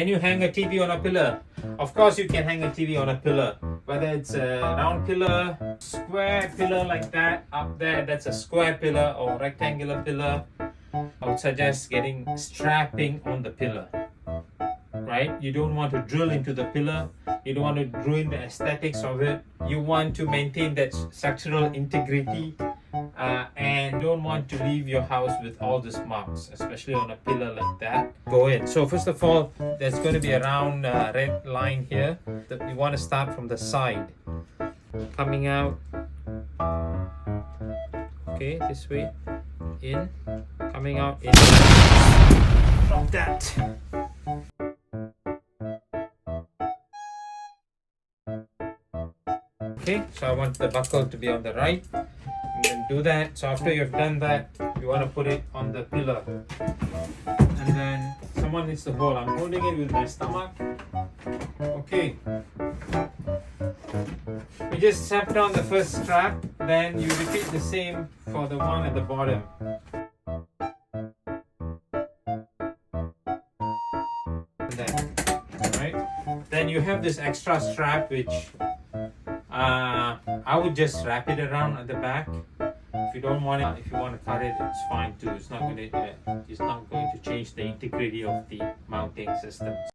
Can you hang a TV on a pillar? Of course you can hang a TV on a pillar. Whether it's a round pillar, square pillar like that, up there, that's a square pillar or rectangular pillar. I would suggest getting strapping on the pillar. Right? You don't want to drill into the pillar. You don't want to ruin the aesthetics of it. You want to maintain that structural integrity and don't want to leave your house with all these marks, especially on a pillar like that. Go in. So first of all, there's going to be a round red line here. You want to start from the side. Coming out. Okay, this way. In. Coming out. In. Drop that. Okay, so I want the buckle to be on the right. And then do that. So after you've done that, you want to put it on the pillar. And then someone needs to hold. I'm holding it with my stomach. Okay. You just strap down the first strap. Then you repeat the same for the one at the bottom. And then, right? Then you have this extra strap which I would just wrap it around at the back. If you don't want it, if you want to cut it, it's fine too. It's not going to change the integrity of the mounting system.